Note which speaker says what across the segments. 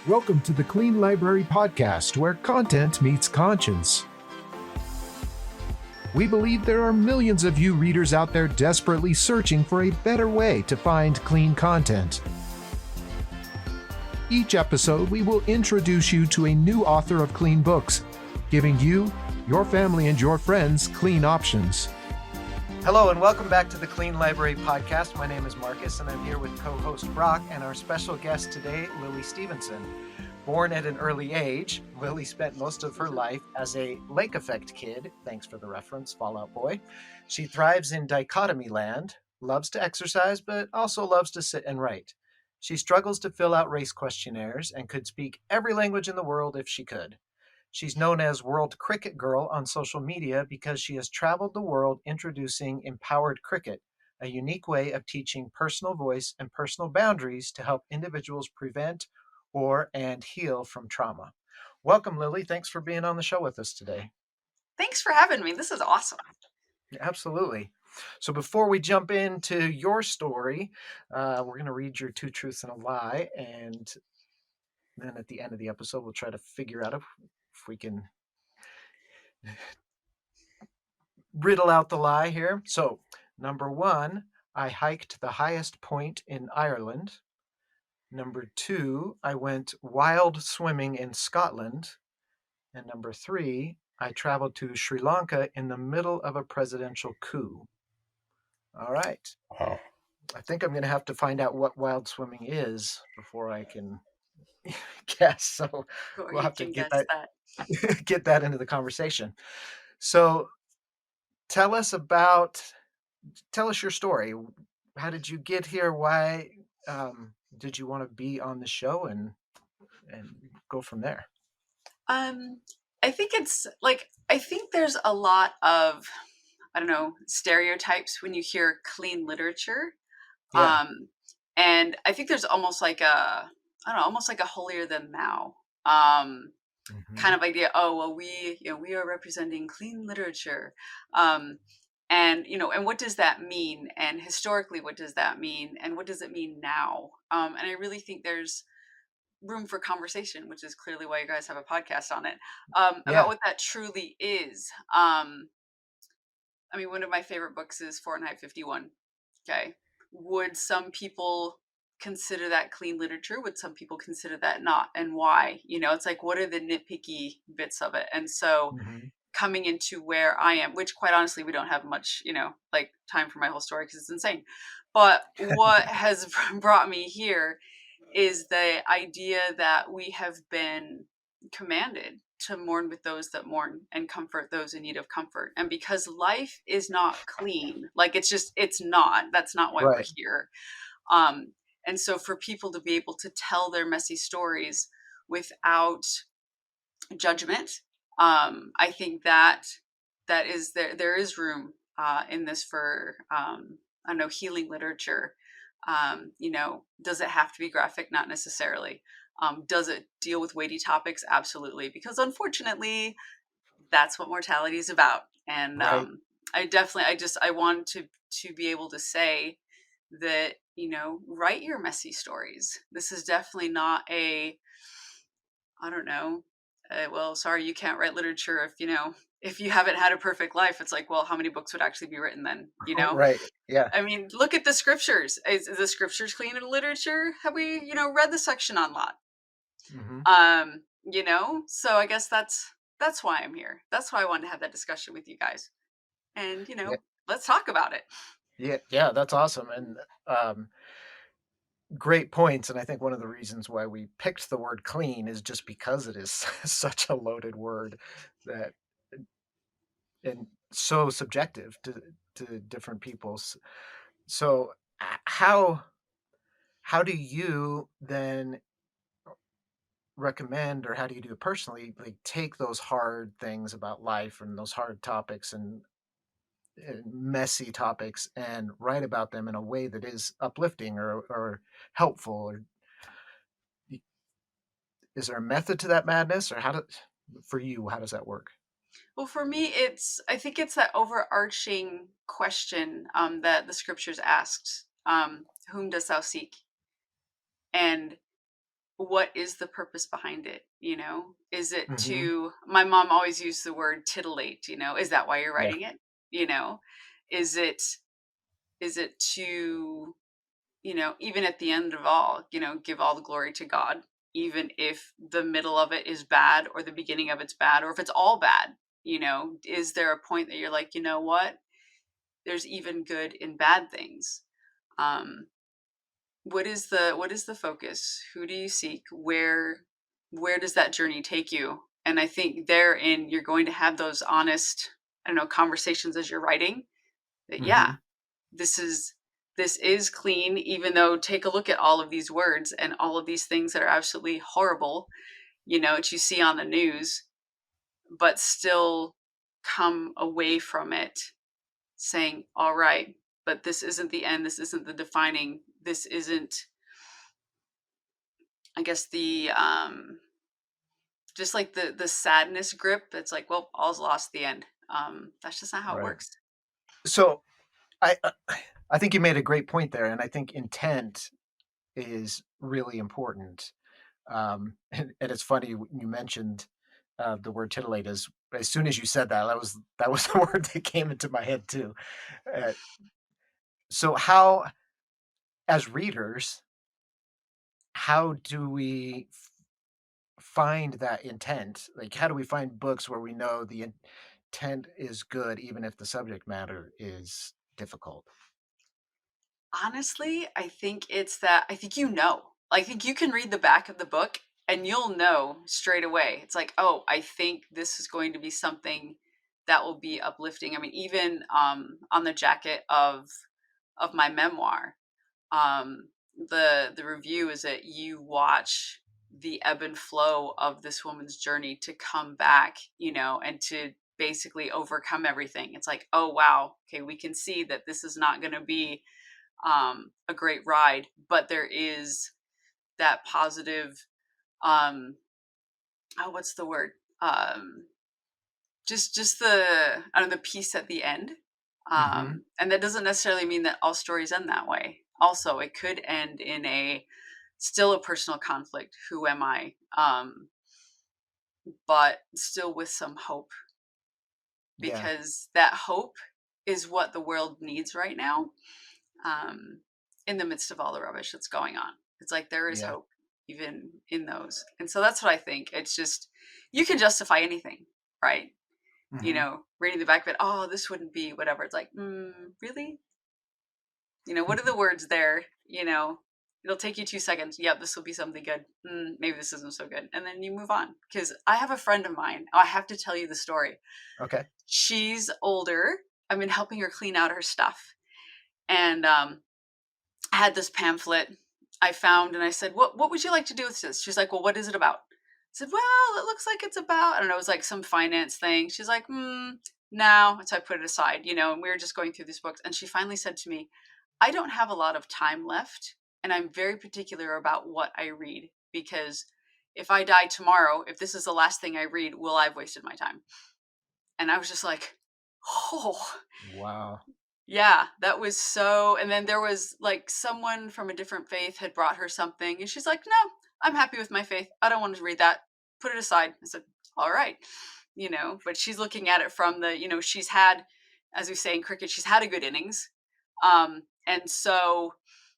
Speaker 1: Welcome to the Clean Library Podcast, where content meets conscience. We believe there are millions of you readers out there desperately searching for a better way to find clean content. Each episode, we will introduce you to a new author of clean books, giving you, your family, and your friends clean options.
Speaker 2: Hello and welcome back to the Clean Library Podcast. My name is Marcus and I'm here with co-host Brock and our special guest today, Lili Stephenson. Born at an early age, Lili spent most of her life as a Lake Effect kid, thanks for the reference, Fall Out Boy. She thrives in dichotomy land, loves to exercise, but also loves to sit and write. She struggles to fill out race questionnaires and could speak every language in the world if she could. She's known as World Cricket Girl on social media because she has traveled the world introducing empowered cricket, a unique way of teaching personal voice and personal boundaries to help individuals prevent and heal from trauma. Welcome, Lili. Thanks for being on the show with us today.
Speaker 3: Thanks for having me. This is awesome.
Speaker 2: Absolutely. So before we jump into your story, we're going to read your 2 truths and a lie, and then at the end of the episode, we'll try to figure out if we can riddle out the lie here. So, number 1, I hiked the highest point in Ireland. Number 2, I went wild swimming in Scotland. And number 3, I traveled to Sri Lanka in the middle of a presidential coup. All right.
Speaker 1: Wow.
Speaker 2: I think I'm going to have to find out what wild swimming is before I can guess. So we'll have to get that into the conversation. So tell us your story. How did you get here? Why did you want to be on the show, and go from there?
Speaker 3: I think I think there's a lot of, stereotypes when you hear clean literature.
Speaker 2: Yeah.
Speaker 3: And I think there's almost like almost like a holier than thou kind of idea. Oh, well, we are representing clean literature. And what does that mean? And historically, what does that mean? And what does it mean now? And I really think there's room for conversation, which is clearly why you guys have a podcast on it, about what that truly is. One of my favorite books is Fahrenheit 51. Okay. Would some people consider that clean literature? Would some people consider that not? And why? It's like, what are the nitpicky bits of it? And so coming into where I am, which quite honestly, we don't have much, time for my whole story because it's insane. But what has brought me here is the idea that we have been commanded to mourn with those that mourn and comfort those in need of comfort. And because life is not clean, it's not, that's not why we're here. And so for people to be able to tell their messy stories without judgment, I think that is there is room in this for, healing literature. Does it have to be graphic? Not necessarily. Does it deal with weighty topics? Absolutely. Because unfortunately, that's what mortality is about. And I want to be able to say that, write your messy stories. This is definitely not well, sorry, you can't write literature if you haven't had a perfect life. It's like, well, how many books would actually be written then?
Speaker 2: Right. Yeah.
Speaker 3: Look at the scriptures. Is the scriptures clean in literature? Have we, read the section on Lot? So I guess that's why I'm here. That's why I wanted to have that discussion with you guys. And, let's talk about it.
Speaker 2: Yeah, that's awesome. And great points. And I think one of the reasons why we picked the word clean is just because it is such a loaded word and so subjective to different people's. So how do you then recommend, or how do you do it personally, like take those hard things about life and those hard topics and messy topics and write about them in a way that is uplifting or helpful? Or is there a method to that madness, or how does that work?
Speaker 3: Well, for me, I think it's that overarching question that the scriptures asked, whom dost thou seek? And what is the purpose behind it? Is it
Speaker 2: Mm-hmm.
Speaker 3: to, my mom always used the word titillate, is that why you're
Speaker 2: Yeah.
Speaker 3: writing it? You know, is it, to, even at the end of all, give all the glory to God, even if the middle of it is bad or the beginning of it's bad, or if it's all bad, is there a point that you're like, you know what? There's even good in bad things. Um, what is the focus? Who do you seek? Where does that journey take you? And I think therein you're going to have those honest, I don't know, conversations as you're writing that, yeah,
Speaker 2: Mm-hmm.
Speaker 3: this is clean, even though take a look at all of these words and all of these things that are absolutely horrible, that you see on the news, but still come away from it saying, all right, but this isn't the end. This isn't the defining. This isn't, I guess, the just like the sadness grip. It's like, well, all's lost, the end. That's just not how it
Speaker 2: Right.
Speaker 3: works.
Speaker 2: So I think you made a great point there, and I think intent is really important. And it's funny you mentioned the word titillate. As soon as you said that, that was the word that came into my head too. Uh, so how, as readers, how do we find that intent? Like, how do we find books where we know the intent is good, even if the subject matter is difficult?
Speaker 3: Honestly, I think it's that I think I think you can read the back of the book and you'll know straight away. It's like, oh, I think this is going to be something that will be uplifting. I mean, even on the jacket of my memoir, um, the review is that you watch the ebb and flow of this woman's journey to come back, and to basically overcome everything. It's like, oh wow, okay, we can see that this is not going to be a great ride, but there is that positive, um, oh, what's the word? Um, just the, I don't know, the peace at the end.
Speaker 2: Mm-hmm.
Speaker 3: And that doesn't necessarily mean that all stories end that way. Also, it could end in still a personal conflict. Who am I? But still with some hope,
Speaker 2: Yeah.
Speaker 3: because that hope is what the world needs right now. In the midst of all the rubbish that's going on, it's like there is
Speaker 2: Yeah.
Speaker 3: hope even in those. And so that's what I think. It's just, you can justify anything, right?
Speaker 2: Mm-hmm.
Speaker 3: Reading the back of it, oh, this wouldn't be whatever. It's like, really? What are the words there? It'll take you 2 seconds. Yep, this will be something good. Maybe this isn't so good. And then you move on. Because I have a friend of mine. I have to tell you the story.
Speaker 2: Okay.
Speaker 3: She's older. I've been helping her clean out her stuff. And I had this pamphlet I found, and I said, what would you like to do with this? She's like, well, what is it about? I said, well, it looks like it's about, I don't know, it was like some finance thing. She's like, no. So I put it aside, and we were just going through these books. And she finally said to me, I don't have a lot of time left, and I'm very particular about what I read, because if I die tomorrow, if this is the last thing I read, will I have wasted my time? And I was just like, oh,
Speaker 2: Wow.
Speaker 3: yeah, that was so. And then there was like someone from a different faith had brought her something, and she's like, no, I'm happy with my faith. I don't want to read that. Put it aside. I said, all right. But she's looking at it from the, she's had, as we say in cricket, she's had a good innings. And so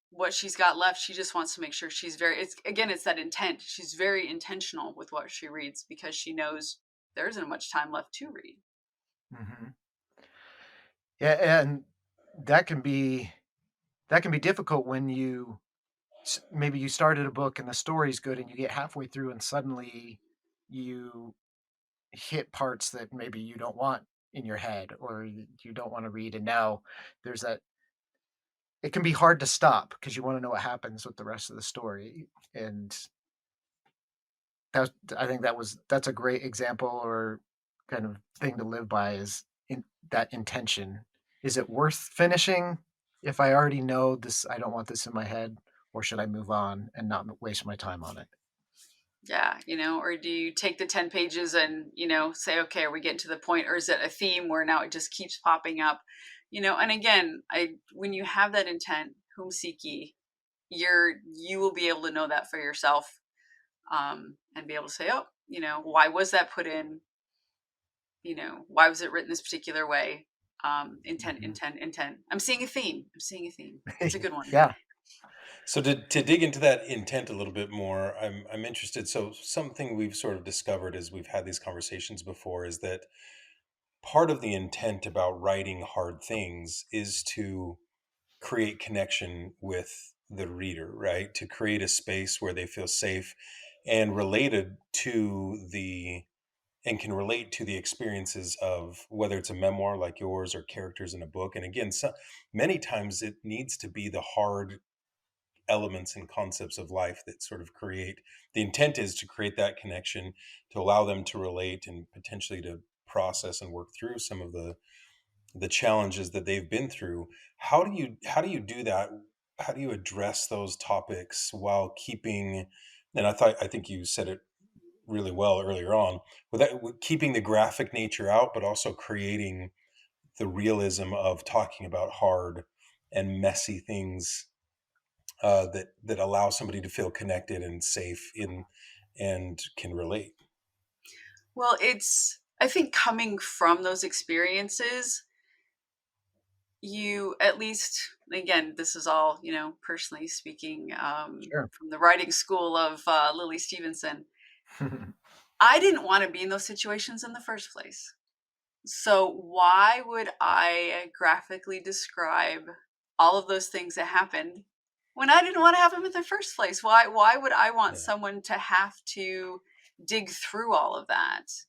Speaker 3: what she's got left, she just wants to make sure it's that intent. She's very intentional with what she reads, because she knows there isn't much time left to read.
Speaker 2: Mm-hmm. Yeah, and that can be difficult when maybe you started a book and the story's good and you get halfway through and suddenly you hit parts that maybe you don't want in your head or you don't want to read, and now there's that. It can be hard to stop because you want to know what happens with the rest of the story, and I think that's a great example or kind of thing to live by, is in that intention. Is it worth finishing if I already know this? I don't want this in my head, or should I move on and not waste my time on it?
Speaker 3: Yeah, or do you take the 10 pages and, say, okay, are we getting to the point, or is it a theme where now it just keeps popping up? And again, when you have that intent, whom seek ye, you will be able to know that for yourself. and be able to say, oh, why was that put in? Why was it written this particular way? Intent,
Speaker 2: Mhm.
Speaker 3: intent, intent. I'm seeing a theme. It's a good one.
Speaker 2: Yeah.
Speaker 4: So to dig into that intent a little bit more, I'm interested. So something we've sort of discovered as we've had these conversations before is that part of the intent about writing hard things is to create connection with the reader, right? To create a space where they feel safe and related to the and can relate to the experiences of whether it's a memoir like yours or characters in a book. And again, many times it needs to be the hard elements and concepts of life that sort of create the intent is to create that connection, to allow them to relate and potentially to process and work through some of the challenges that they've been through. How do you do that? How do you address those topics while keeping, and I think you said it really well earlier on, with keeping the graphic nature out but also creating the realism of talking about hard and messy things, that allow somebody to feel connected and safe in and can relate.
Speaker 3: Well, I think coming from those experiences, you at least, again, this is all, personally speaking,
Speaker 2: Sure.
Speaker 3: from the writing school of Lili Stephenson. I didn't want to be in those situations in the first place. So why would I graphically describe all of those things that happened when I didn't want to have them in the first place? Why would I want
Speaker 4: Yeah.
Speaker 3: someone to have to dig through all of that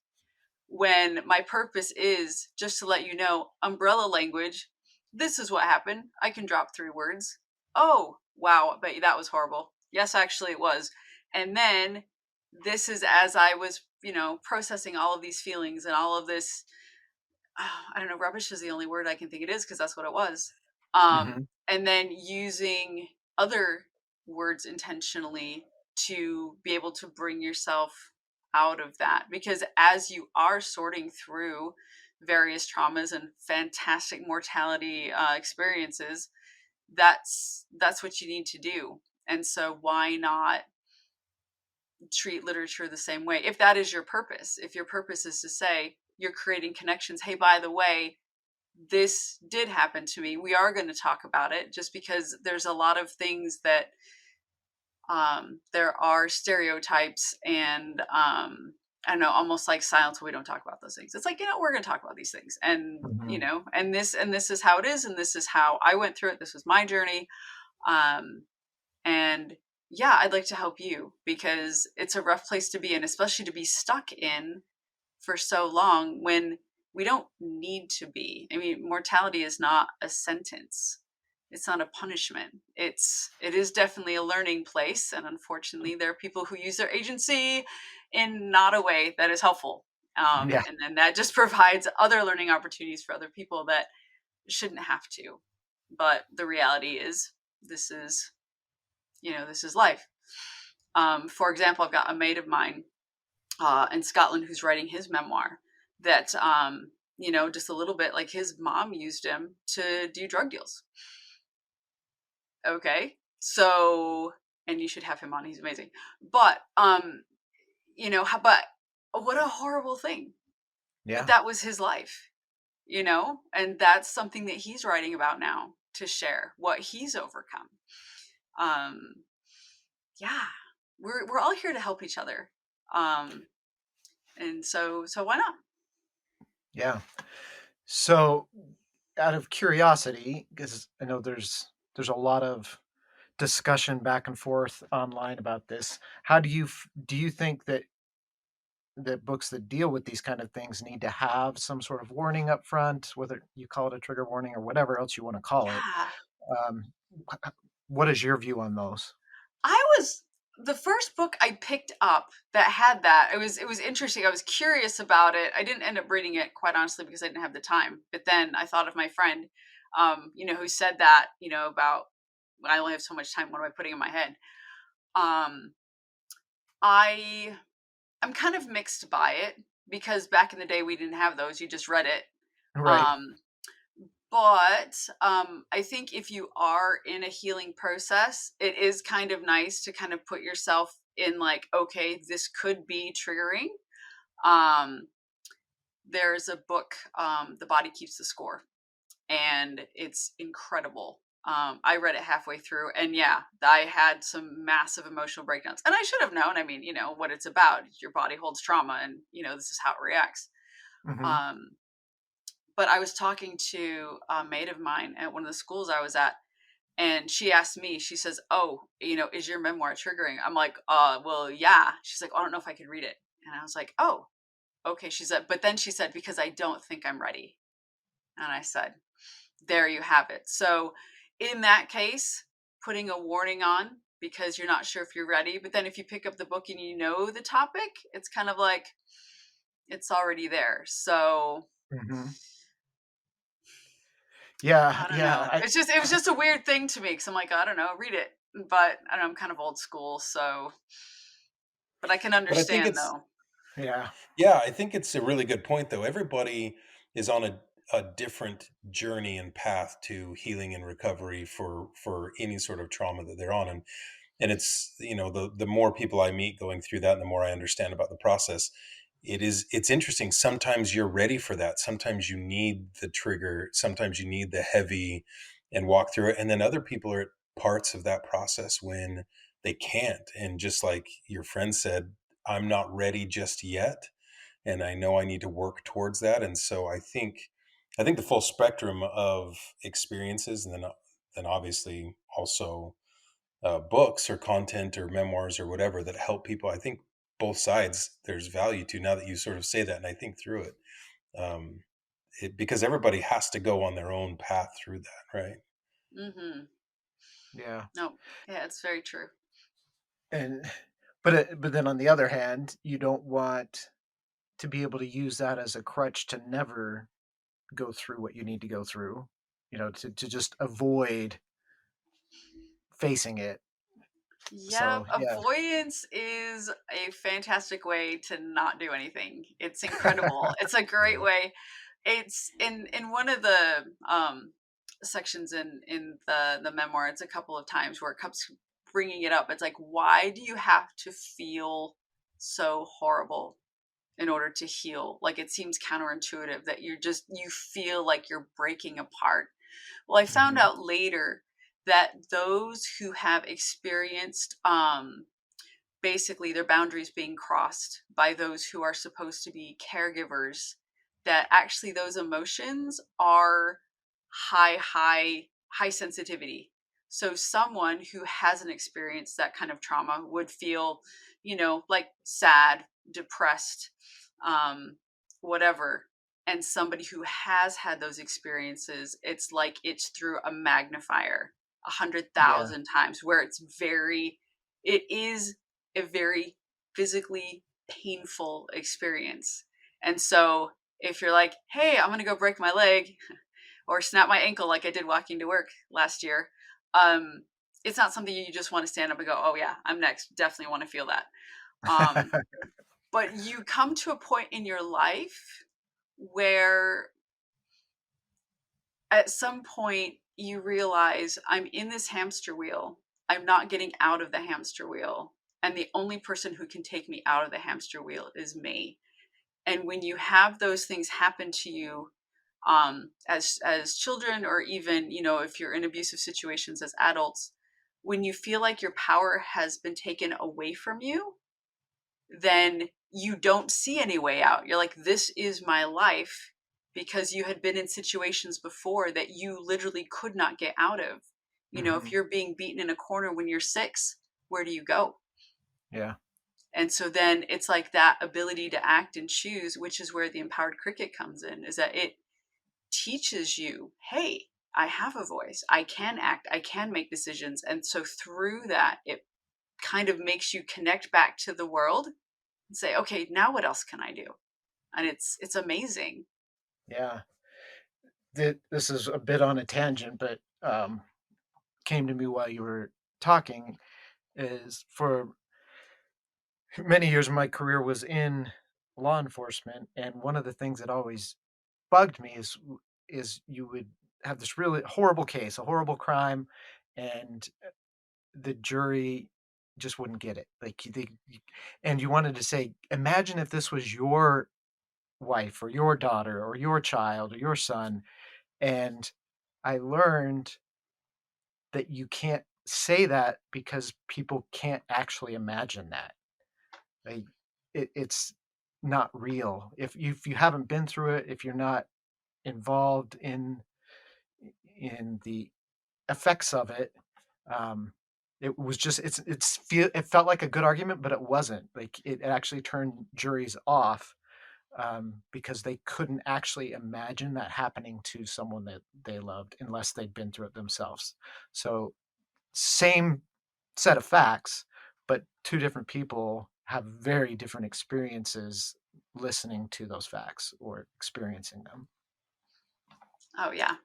Speaker 3: when my purpose is just to let you know, umbrella language, this is what happened. I can drop 3 words. Oh, wow, but that was horrible. Yes, actually it was. And then this is as I was, processing all of these feelings and all of this, I don't know, rubbish is the only word I can think it is because that's what it was.
Speaker 2: Mhm.
Speaker 3: And then using other words intentionally to be able to bring yourself out of that. Because as you are sorting through various traumas and fantastic mortality experiences, that's what you need to do. And so why not treat literature the same way if that is your purpose? If your purpose is to say you're creating connections, hey, by the way, this did happen to me, we are going to talk about it, just because there's a lot of things that there are stereotypes and I don't know, almost like silence when we don't talk about those things. It's like, we're going to talk about these things, and
Speaker 2: Mhm.
Speaker 3: and this is how it is, and this is how I went through it. This was my journey. Um and yeah, I'd like to help you because it's a rough place to be in, especially to be stuck in for so long when we don't need to be. I mean, mortality is not a sentence. It's not a punishment. It is definitely a learning place, and unfortunately, there are people who use their agency in not a way that is helpful.
Speaker 2: Yeah.
Speaker 3: And then that just provides other learning opportunities for other people that shouldn't have to. But the reality is, this is this is life. For example, I've got a mate of mine in Scotland who's writing his memoir that, just a little bit like his mom used him to do drug deals. Okay. So, and you should have him on. He's amazing. But, but what a horrible thing. But
Speaker 2: Yeah.
Speaker 3: that was his life, and that's something that he's writing about now to share what he's overcome. Um, yeah, we're all here to help each other. And so why not?
Speaker 2: Yeah. So, out of curiosity, because I know there's a lot of discussion back and forth online about this. How do you think that books that deal with these kind of things need to have some sort of warning up front, whether you call it a trigger warning or whatever else you want to call it?
Speaker 3: Yeah.
Speaker 2: Um, what is your view on those?
Speaker 3: I was the first book I picked up that had that. It was interesting. I was curious about it. I didn't end up reading it, quite honestly, because I didn't have the time. But then I thought of my friend, who said that, about I only have so much time. What am I putting in my head? Um, I I'm kind of mixed by it because back in the day we didn't have those. You just read it.
Speaker 2: Right.
Speaker 3: Um, but I think if you are in a healing process, it is kind of nice to kind of put yourself in like, okay, this could be triggering. Um, there's a book, The Body Keeps the Score, and it's incredible. I read it halfway through, and yeah, I had some massive emotional breakdowns. And I should have known. I mean, what it's about. Your body holds trauma, and this is how it reacts.
Speaker 2: Hmm.
Speaker 3: Um, but I was talking to a mate of mine at one of the schools I was at, and she asked me, she says, "Oh, is your memoir triggering?" I'm like, well, yeah. She's like, "Oh, I don't know if I could read it." And I was like, "Oh, okay." She said, but then she said, "Because I don't think I'm ready." And I said, there you have it. So in that case, putting a warning on because you're not sure if you're ready. But then if you pick up the book and you know the topic, it's kind of like it's already there. So
Speaker 2: Hmm. Yeah,
Speaker 3: I don't
Speaker 2: yeah.
Speaker 3: know. It was just a weird thing to me because I'm like, I don't know, read it. But I don't know, I'm kind of old school, so but I can
Speaker 4: But I think
Speaker 3: understand
Speaker 4: it's
Speaker 3: though.
Speaker 2: Yeah.
Speaker 4: Yeah, I think it's a really good point, though. Everybody is on a different journey and path to healing and recovery for any sort of trauma that they're on, and it's the more people I meet going through that, and the more I understand about the process. It's interesting. Sometimes you're ready for that. Sometimes you need the trigger. Sometimes you need the heavy, and walk through it. And then other people are at parts of that process when they can't. And just like your friend said, I'm not ready just yet, and I know I need to work towards that. And so I think the full spectrum of experiences, and then obviously also books or content or memoirs or whatever that help people. I think both sides there's value to, now that you sort of say that and I think through it. Um, because everybody has to go on their own path through that, right?
Speaker 3: Mm-hmm.
Speaker 2: Yeah.
Speaker 3: No, yeah, it's very true.
Speaker 2: And but then on the other hand, you don't want to be able to use that as a crutch to never go through what you need to go through, to just avoid facing it.
Speaker 3: Yep,
Speaker 2: So yeah.
Speaker 3: avoidance is a fantastic way to not do anything. It's incredible. It's a great
Speaker 4: Yeah.
Speaker 3: way. It's in one of the sections in the memoir. It's a couple of times where it comes bringing it up. It's like, why do you have to feel so horrible in order to heal? Like it seems counterintuitive that you feel like you're breaking apart. Well, I found
Speaker 2: Hmm.
Speaker 3: out later that those who have experienced basically their boundaries being crossed by those who are supposed to be caregivers, that actually those emotions are high sensitivity. So someone who hasn't experienced that kind of trauma would feel, like sad, depressed, um, whatever. And somebody who has had those experiences, it's like it's through a magnifier a hundred
Speaker 2: Yeah.
Speaker 3: thousand times, where it is a very physically painful experience. And so if you're like, hey, I'm going to go break my leg or snap my ankle like I did walking to work last year, um, it's not something you just want to stand up and go, oh, yeah, I'm next. Definitely want to feel that. Um, but you come to a point in your life where at some point you realize I'm in this hamster wheel. I'm not getting out of the hamster wheel. And the only person who can take me out of the hamster wheel is me. And when you have those things happen to you, as children, or even if you're in abusive situations as adults, when you feel like your power has been taken away from you, then you don't see any way out. You're like, this is my life, because you had been in situations before that you literally could not get out of. If
Speaker 2: Hmm.
Speaker 3: you're being beaten in a corner when you're 6, where do you go?
Speaker 2: Yeah.
Speaker 3: And so then it's like that ability to act and choose, which is where the empowered cricket comes in, is that it teaches you, hey, I have a voice, I can act, I can make decisions. And so through that, it kind of makes you connect back to the world and say, okay, now what else can I do? And it's amazing.
Speaker 2: Yeah. This is a bit on a tangent, but came to me while you were talking, is for many years my career was in law enforcement, and one of the things that always bugged me is you would have this really horrible case, a horrible crime, and the jury just wouldn't get it. Like and you wanted to say, imagine if this was your wife or your daughter or your child or your son. And I learned that you can't say that because people can't actually imagine that. Like it's not real. If you haven't been through it, if you're not involved in the effects of it, um, it was just it felt like a good argument, but it wasn't. Like it actually turned juries off because they couldn't actually imagine that happening to someone that they loved unless they'd been through it themselves. So same set of facts, but two different people have very different experiences listening to those facts or experiencing them.
Speaker 3: Oh yeah,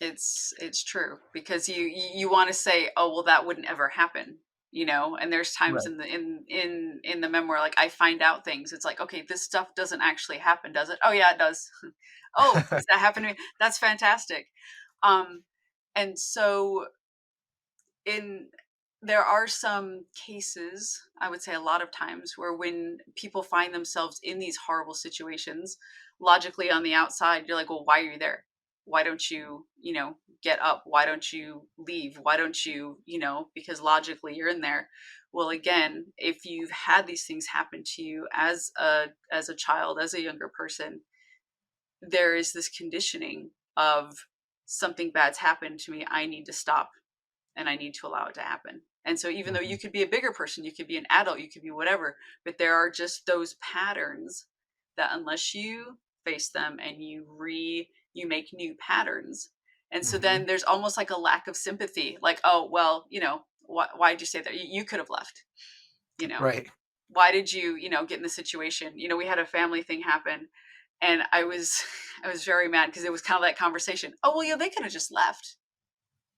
Speaker 3: it's true, because you want to say, oh well, that wouldn't ever happen, and there's times
Speaker 2: Right.
Speaker 3: in the memoir, like, I find out things, it's like, okay, this stuff doesn't actually happen, does it? Oh yeah, it does. Oh, does that happen to me? That's fantastic. um and so in there are some cases, I would say a lot of times, where when people find themselves in these horrible situations, logically on the outside, you're like, well, why are you there? Why don't you, get up? Why don't you leave? Why don't you, because logically you're in there. Well, again, if you've had these things happen to you as a child, as a younger person, there is this conditioning of something bad's happened to me. I need to stop and I need to allow it to happen. And so even though
Speaker 2: Mm-hmm.
Speaker 3: you could be a bigger person, you could be an adult, you could be whatever, but there are just those patterns that unless you face them and you make new patterns. And so
Speaker 2: Mm-hmm.
Speaker 3: then there's almost like a lack of sympathy, like, oh, well, why'd you say that? You could have left, you know,
Speaker 2: Right.
Speaker 3: why did you, get in the situation? We had a family thing happen, and I was I was very mad because it was kind of that conversation. Oh, well, they could have just left.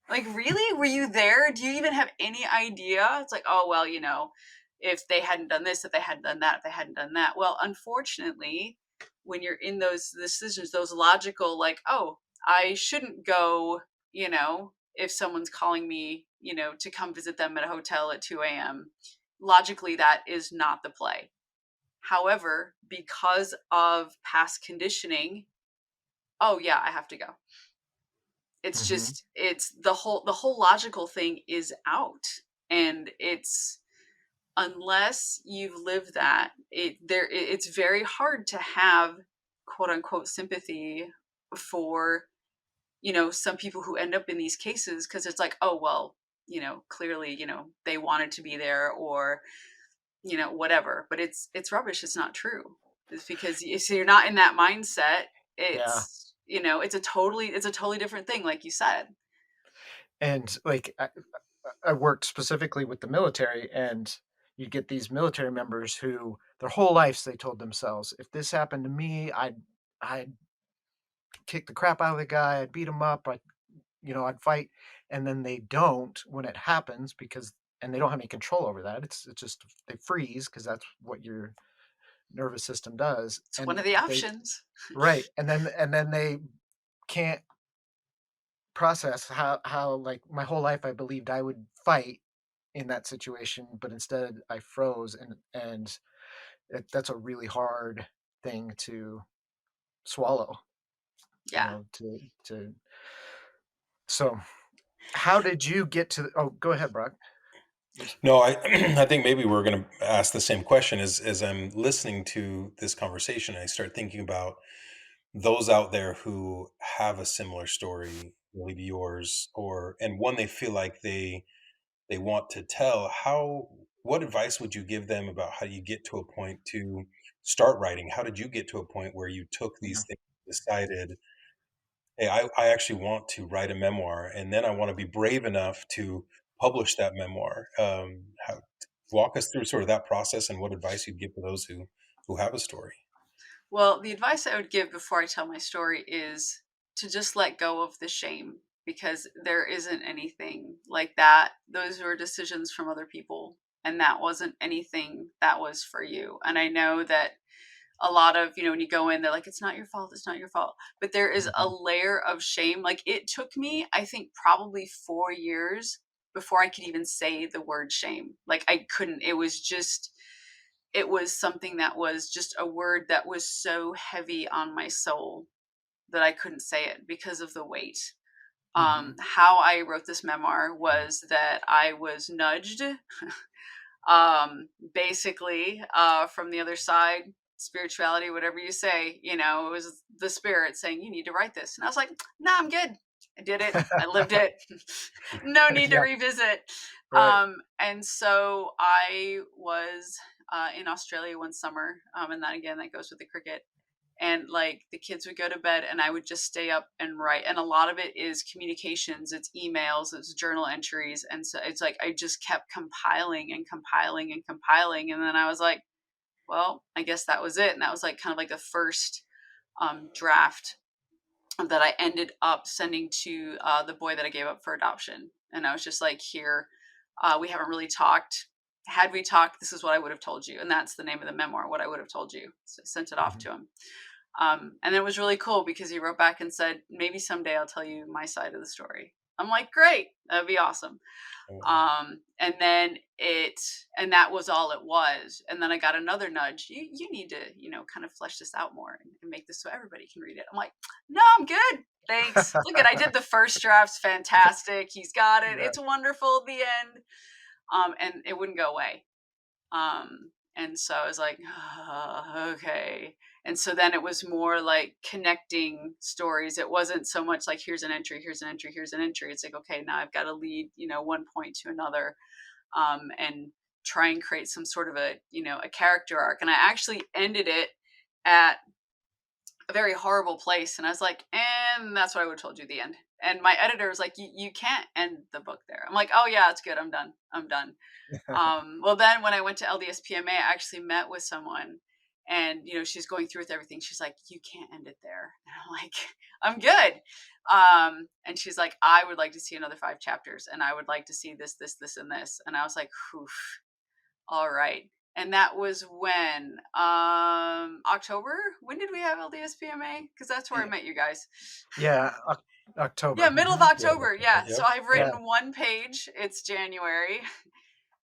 Speaker 3: Like, really? Were you there? Do you even have any idea? It's like, oh, well, if they hadn't done this, if they hadn't done that, if they hadn't done that. Well, unfortunately, when you're in those decisions, those logical, like, oh, I shouldn't go, if someone's calling me, to come visit them at a hotel at 2 a.m., logically, that is not the play. However, because of past conditioning, oh, yeah, I have to go. It's
Speaker 2: Mm-hmm.
Speaker 3: just, it's the whole logical thing is out. And it's, unless you've lived that, it's very hard to have quote unquote sympathy for, some people who end up in these cases, because it's like, oh well, clearly, they wanted to be there, or whatever. But it's rubbish. It's not true. It's because if you're not in that mindset,
Speaker 2: Yeah.
Speaker 3: it's a totally different thing, like you said.
Speaker 2: And like I worked specifically with the military, and you get these military members who their whole lives they told themselves, if this happened to me, I'd kick the crap out of the guy, I'd beat him up, I'd fight. And then they don't when it happens, because and they don't have any control over that. It's just they freeze because that's what your nervous system does.
Speaker 3: It's one
Speaker 2: And
Speaker 3: of the
Speaker 2: they
Speaker 3: options.
Speaker 2: right. And then they can't process how like my whole life I believed I would fight in that situation, but instead I froze. And that's a really hard thing to swallow,
Speaker 3: Yeah.
Speaker 2: to so how did you get to oh, go ahead, Brock.
Speaker 4: No, I I think maybe we're going to ask the same question as I'm listening to this conversation. I start thinking about those out there who have a similar story really to yours, or and one they feel like they want to tell. How what advice would you give them about how you get to a point to start writing? How did you get to a point where you took
Speaker 2: Yeah.
Speaker 4: these things, decided, hey, I actually want to write a memoir, and then I want to be brave enough to publish that memoir. Walk us through sort of that process and what advice you'd give to those who have a story.
Speaker 3: Well, the advice I would give before I tell my story is to just let go of the shame, because there isn't anything like that. Those were decisions from other people, and that wasn't anything that was for you. And I know that a lot of, when you go in, they're like, it's not your fault, it's not your fault. But there is a
Speaker 2: Mhm.
Speaker 3: layer of shame. Like, it took me, I think, probably 4 years before I could even say the word shame. Like I couldn't, it was something that was just a word that was so heavy on my soul that I couldn't say it because of the weight.
Speaker 2: Mhm.
Speaker 3: How I wrote this memoir was that I was nudged, basically, from the other side, spirituality, whatever you say, it was the spirit saying, you need to write this. And I was like, no, I'm good. I did it. I lived it. No need to
Speaker 2: Yeah,
Speaker 3: revisit.
Speaker 2: right.
Speaker 3: And so I was in Australia one summer. And that again, that goes with the cricket. And like the kids would go to bed and I would just stay up and write. And a lot of it is communications, it's emails, it's journal entries. And so it's like I just kept compiling and compiling and compiling. And then I was like, well, I guess that was it. And that was like kind of like the first draft that I ended up sending to the boy that I gave up for adoption. And I was just like, here, we haven't really talked. Had we talked, this is what I would have told you. And that's the name of the memoir, what I would have told you. So sent it off
Speaker 2: Mhm.
Speaker 3: to him. And it was really cool because he wrote back and said, maybe someday I'll tell you my side of the story. I'm like, great, that'd be awesome.
Speaker 4: Oh, wow.
Speaker 3: And then and that was all it was. And then I got another nudge. You need to, kind of flesh this out more and make this so everybody can read it. I'm like, no, I'm good. Thanks. Look at, I did the first draft's fantastic. He's got it.
Speaker 2: Yeah.
Speaker 3: It's wonderful at the end. And it wouldn't go away. And so I was like, okay. And so then it was more like connecting stories. It wasn't so much like, here's an entry, here's an entry, here's an entry. It's like, okay, now I've got to lead, one point to another, and try and create some sort of a character arc. And I actually ended it at a very horrible place. And I was like, and that's what I would have told you at the end. And my editor was like, you can't end the book there. I'm like, oh yeah, it's good. I'm done. I'm done. Well, then when I went to LDSPMA, I actually met with someone and, she's going through with everything. She's like, you can't end it there. And I'm like, I'm good. And she's like, I would like to see another 5 chapters and I would like to see this, this, this, and this. And I was like, oof, all right. And that was when, October, when did we have LDSPMA? Cause that's where I met you guys.
Speaker 2: Yeah,
Speaker 3: Yeah.
Speaker 2: October.
Speaker 3: Middle of
Speaker 4: Yeah,
Speaker 3: October.
Speaker 4: okay.
Speaker 3: Yeah. So
Speaker 4: Yep.
Speaker 3: I've
Speaker 2: Yeah,
Speaker 3: written 1 page. It's January.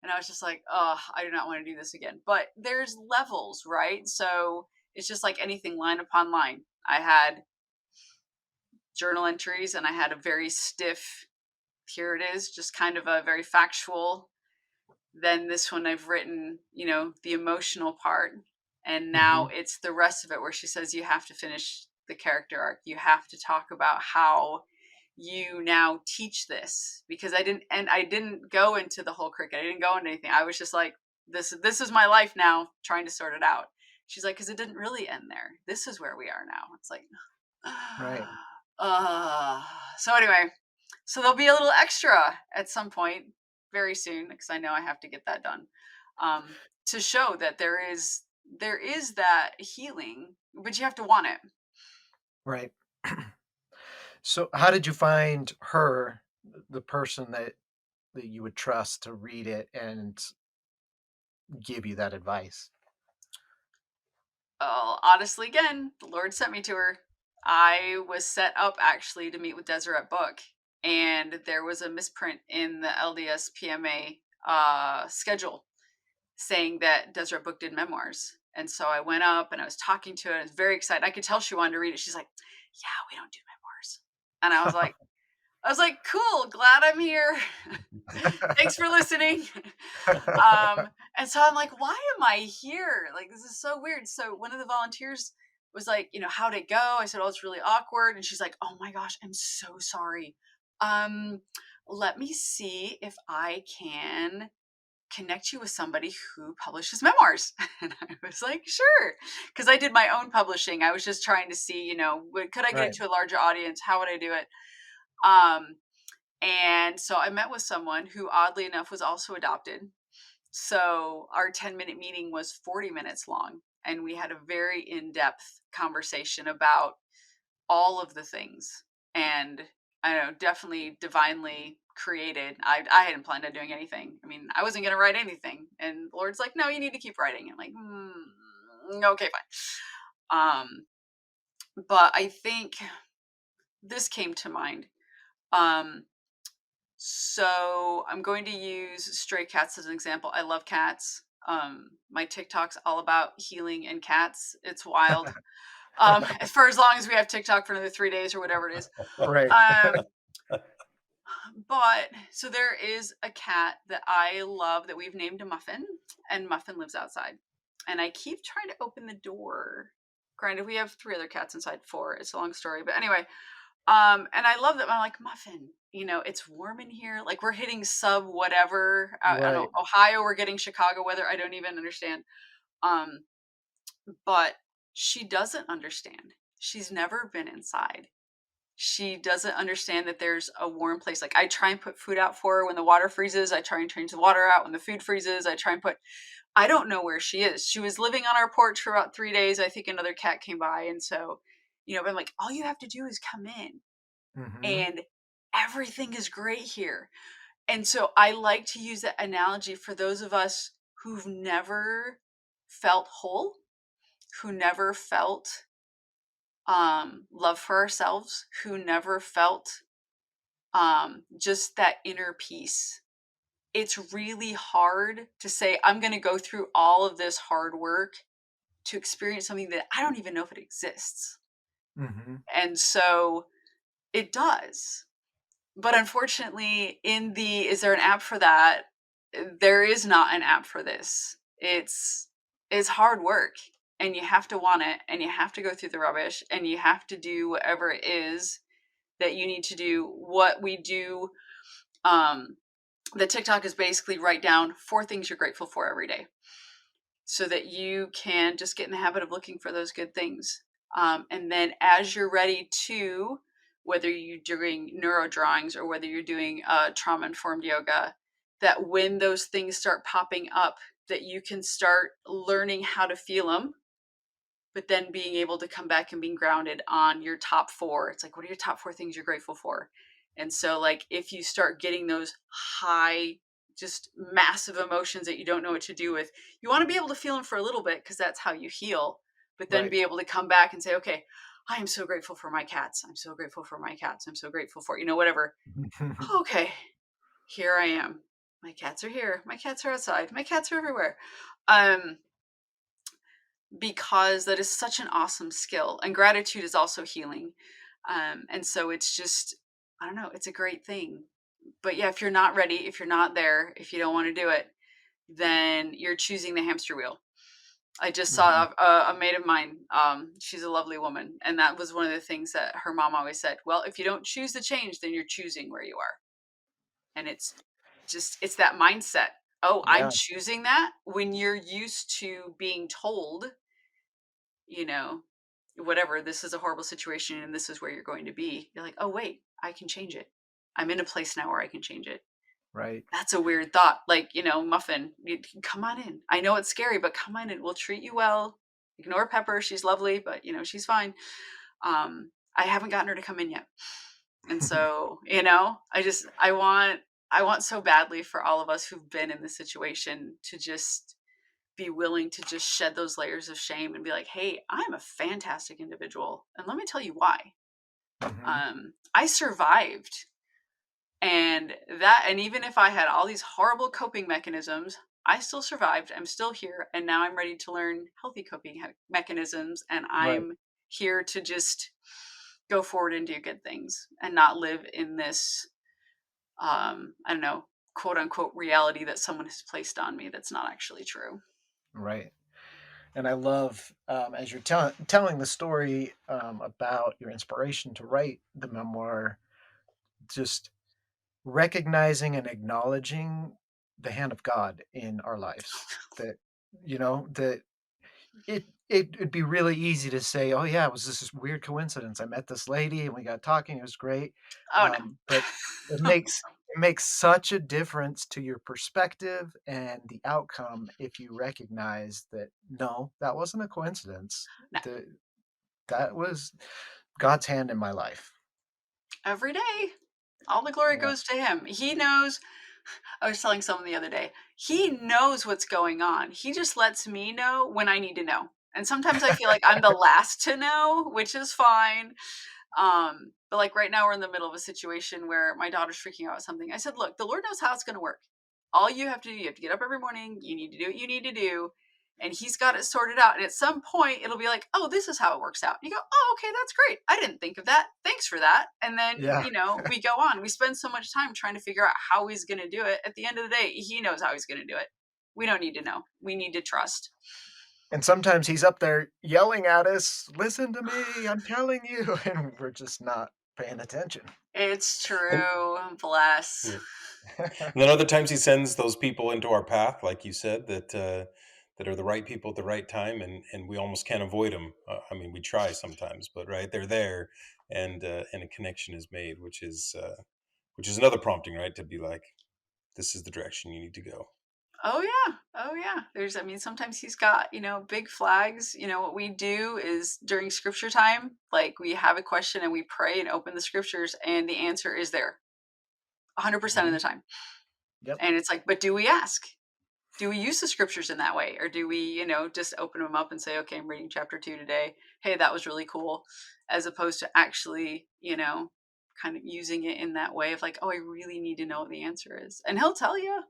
Speaker 3: And I was just like, oh, I do not want to do this again. But there's levels, right? So it's just like anything, line upon line. I had journal entries and I had a very stiff, here it is, just kind of a very factual. Then this one I've written, the emotional part. And now
Speaker 2: mhm,
Speaker 3: it's the rest of it where she says you have to finish the character arc. You have to talk about how you now teach this, because I didn't go into the whole cricket. I didn't go into anything. I was just like, this is my life now, trying to sort it out. She's like, because it didn't really end there. This is where we are now. It's like,
Speaker 2: right.
Speaker 3: uh, so anyway, so there'll be a little extra at some point very soon, because I know I have to get that done, to show that there is that healing, but you have to want it.
Speaker 2: Right. So how did you find her, the person that you would trust to read it and give you that advice?
Speaker 3: Oh, honestly, again, the Lord sent me to her. I was set up actually to meet with Deseret Book, and there was a misprint in the LDS PMA schedule saying that Deseret Book did memoirs. And so I went up and I was talking to her. I was very excited. I could tell she wanted to read it. She's like, yeah, we don't do memoirs. And I was like, cool, glad I'm here. Thanks for listening. And so I'm like, why am I here? Like, this is so weird. So one of the volunteers was like, how'd it go? I said, oh, it's really awkward. And she's like, oh my gosh, I'm so sorry. Um, Let me see if I can connect you with somebody who publishes memoirs. And I was like, sure. Because I did my own publishing. I was just trying to see, could I get it
Speaker 2: Right.
Speaker 3: to a larger audience? How would I do it? Um, and so I met with someone who, oddly enough, was also adopted. So our 10-minute meeting was 40 minutes long. And we had a very in-depth conversation about all of the things. And I don't know, definitely divinely created. I hadn't planned on doing anything. I mean, I wasn't going to write anything. And the Lord's like, no, you need to keep writing. I'm like, okay, fine. But I think this came to mind. Um, So I'm going to use stray cats as an example. I love cats. My TikTok's all about healing and cats. It's wild. For as long as we have TikTok for another 3 days or whatever it is.
Speaker 2: Right.
Speaker 3: Um, but so there is a cat that I love that we've named Muffin, and Muffin lives outside. And I keep trying to open the door. Granted, we have 3 other cats inside, 4. It's a long story, but anyway. And I love that. I'm like, Muffin, it's warm in here. Like we're hitting sub whatever. I don't
Speaker 2: Right.
Speaker 3: Ohio, we're getting Chicago weather. I don't even understand. Um, but she doesn't understand. She's never been inside. She doesn't understand that there's a warm place. Like I try and put food out for her when the water freezes. I try and change the water out when the food freezes. I don't know where she is. She was living on our porch for about 3 days. I think another cat came by. And so, I'm like, all you have to do is come in
Speaker 2: Mm-hmm.
Speaker 3: and everything is great here. And so I like to use that analogy for those of us who've never felt whole, who never felt love for ourselves, who never felt just that inner peace. It's really hard to say, I'm going to go through all of this hard work to experience something that I don't even know if it exists.
Speaker 2: Mm-hmm.
Speaker 3: And so it does. But unfortunately, is there an app for that? There is not an app for this. It's hard work, and you have to want it, and you have to go through the rubbish, and you have to do whatever it is that you need to do. What we do, the TikTok is basically write down 4 things you're grateful for every day, so that you can just get in the habit of looking for those good things. And then as you're ready to, whether you're doing neuro drawings or whether you're doing trauma-informed yoga, that when those things start popping up, that you can start learning how to feel them, but then being able to come back and being grounded on your top 4. It's like, what are your top 4 things you're grateful for? And so like, if you start getting those high, just massive emotions that you don't know what to do with, you want to be able to feel them for a little bit because that's how you heal, but then
Speaker 2: Right.
Speaker 3: be able to come back and say, okay, I am so grateful for my cats. I'm so grateful for my cats. I'm so grateful for, whatever. Okay, here I am. My cats are here. My cats are outside. My cats are everywhere. Because that is such an awesome skill, and gratitude is also healing. And so it's just, I don't know, it's a great thing. But yeah, if you're not ready, if you're not there, if you don't want to do it, then you're choosing the hamster wheel. I just
Speaker 2: Mm-hmm.
Speaker 3: saw a mate of mine. She's a lovely woman, and that was one of the things that her mom always said. Well, if you don't choose the change, then you're choosing where you are. And it's that mindset. Oh, I'm
Speaker 2: Yeah.
Speaker 3: choosing that, when you're used to being told, you know, whatever, this is a horrible situation and this is where you're going to be. You're like, oh, wait, I can change it. I'm in a place now where I can change it.
Speaker 2: Right.
Speaker 3: That's a weird thought. Like, Muffin, come on in. I know it's scary, but come on in. We'll treat you well. Ignore Pepper. She's lovely, but, she's fine. I haven't gotten her to come in yet. And so, I want so badly for all of us who've been in this situation to just be willing to just shed those layers of shame and be like, hey, I'm a fantastic individual. And let me tell you why.
Speaker 2: Mm-hmm.
Speaker 3: I survived. And even if I had all these horrible coping mechanisms, I still survived. I'm still here. And now I'm ready to learn healthy coping mechanisms. And
Speaker 2: Right.
Speaker 3: I'm here to just go forward and do good things and not live in this, I don't know, quote unquote reality that someone has placed on me that's not actually true.
Speaker 2: Right. And I love, as you're telling the story about your inspiration to write the memoir, just recognizing and acknowledging the hand of God in our lives. That, that it'd be really easy to say, oh yeah, it was this weird coincidence. I met this lady and we got talking. It was great.
Speaker 3: Oh,
Speaker 2: But it makes such a difference to your perspective and the outcome if you recognize that no, that wasn't a coincidence.
Speaker 3: no.
Speaker 2: That was God's hand in my life.
Speaker 3: Every day. All the glory
Speaker 2: Yeah.
Speaker 3: goes to him. He knows. I was telling someone the other day, he knows what's going on. He just lets me know when I need to know. And sometimes I feel like I'm the last to know, which is fine. But like right now we're in the middle of a situation where my daughter's freaking out about something. I said, look, the Lord knows how it's going to work. All you have to do, you have to get up every morning. You need to do what you need to do. And he's got it sorted out. And at some point it'll be like, oh, this is how it works out. And you go, oh, okay, that's great. I didn't think of that. Thanks for that. And then,
Speaker 2: Yeah.
Speaker 3: we go on. We spend so much time trying to figure out how he's going to do it. At the end of the day, he knows how he's going to do it. We don't need to know. We need to trust.
Speaker 2: And sometimes he's up there yelling at us, listen to me, I'm telling you. And we're just not paying attention.
Speaker 3: It's
Speaker 4: And
Speaker 3: true. Bless.
Speaker 4: and then other times he sends those people into our path, like you said, that that are the right people at the right time, and we almost can't avoid them. I mean, we try sometimes, but right, they're there, and a connection is made, which is another prompting, right, to be like, this is the direction you need to go.
Speaker 3: Oh yeah. Oh yeah. Sometimes he's got, big flags. What we do is during scripture time, like we have a question and we pray and open the scriptures and the answer is there 100% of the time.
Speaker 2: Yep.
Speaker 3: And it's like, but do we ask? Do we use the scriptures in that way? Or do we, just open them up and say, okay, I'm reading chapter 2 today. Hey, that was really cool. As opposed to actually, kind of using it in that way of like, oh, I really need to know what the answer is. And he'll tell you.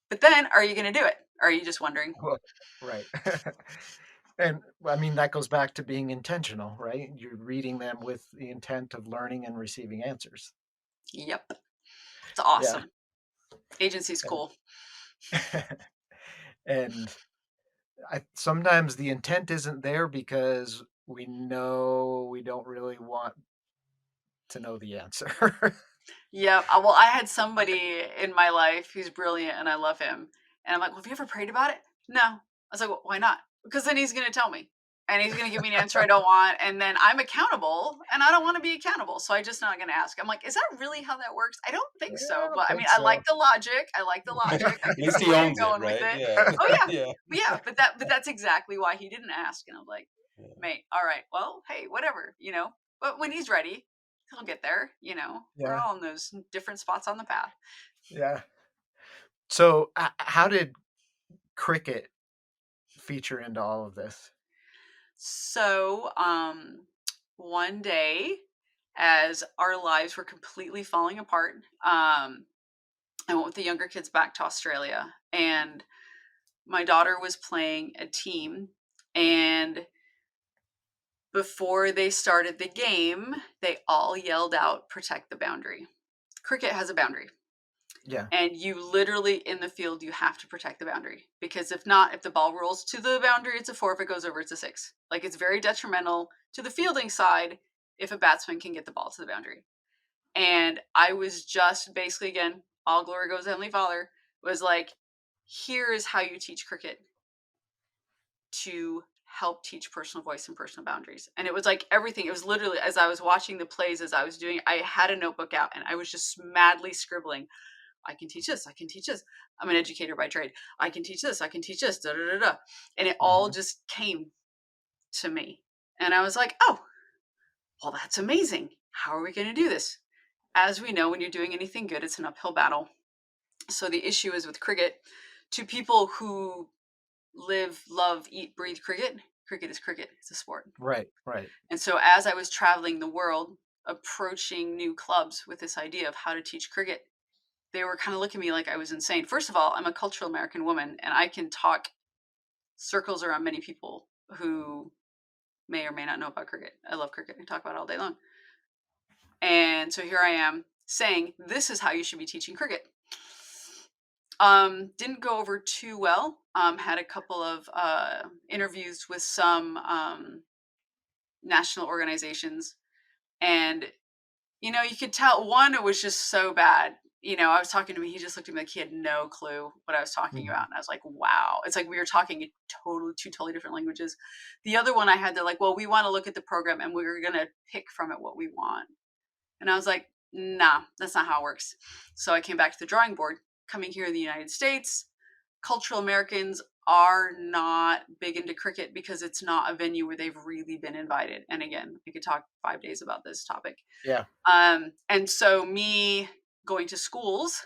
Speaker 3: But then are you going to do it? Or are you just wondering?
Speaker 2: Well, right. And I mean, that goes back to being intentional, right? You're reading them with the intent of learning and receiving answers.
Speaker 3: Yep. It's awesome. Agency's cool.
Speaker 2: And sometimes the intent isn't there because we know we don't really want to know the answer.
Speaker 3: Yeah. Well, I had somebody in my life who's brilliant and I love him. And I'm like, well, have you ever prayed about it? No. I was like, well, why not? Because then he's going to tell me and he's going to give me an answer I don't want. And then I'm accountable and I don't want to be accountable. So I'm just not going to ask. I'm like, is that really how that works? I don't think so. But I mean, I like the logic. I
Speaker 4: At least he owns it, right? Yeah.
Speaker 3: Oh yeah.
Speaker 4: Yeah.
Speaker 3: Yeah. But that's exactly why he didn't ask. And I'm like, mate, all right, well, hey, whatever, but when he's ready, he'll get there, we're all in those different spots on the path.
Speaker 2: Yeah. So how did cricket feature into all of this?
Speaker 3: So one day, as our lives were completely falling apart, I went with the younger kids back to Australia, and my daughter was playing a team, and before they started the game, they all yelled out, protect the boundary. Cricket has a boundary.
Speaker 2: Yeah.
Speaker 3: And you literally in the field, you have to protect the boundary, because if not, if the ball rolls to the boundary, it's a 4. If it goes over, it's a 6. Like, it's very detrimental to the fielding side if a batsman can get the ball to the boundary. And I was just basically, again, all glory goes to Heavenly Father, was like, here is how you teach cricket to help teach personal voice and personal boundaries. And it was like everything. It was literally, as I was watching the plays, as I was doing, I had a notebook out and I was just madly scribbling. I can teach this. I can teach this. I'm an educator by trade. I can teach this. I can teach this. Da, da, da, da. And it all just came to me. And I was like, oh, well, that's amazing. How are we going to do this? As we know, when you're doing anything good, it's an uphill battle. So the issue is with cricket, to people who live, love, eat, breathe cricket, cricket is cricket. It's a sport.
Speaker 2: Right.
Speaker 3: And so as I was traveling the world, approaching new clubs with this idea of how to teach cricket, they were kind of looking at me like I was insane. First of all, I'm a cultural American woman, and I can talk circles around many people who may or may not know about cricket. I love cricket. I talk about it all day long. And so here I am saying, this is how you should be teaching cricket. Didn't go over too well. Had a couple of interviews with some national organizations, and you could tell, one, it was just so bad. I was talking to him, he just looked at me like he had no clue what I was talking about. And I was like, wow. It's like we were talking two totally different languages. The other one I had, they're like, well, we want to look at the program and we're going to pick from it what we want. And I was like, nah, that's not how it works. So I came back to the drawing board. Coming here in the United States, cultural Americans are not big into cricket because it's not a venue where they've really been invited. And again, we could talk 5 days about this topic.
Speaker 2: Yeah.
Speaker 3: And so me going to schools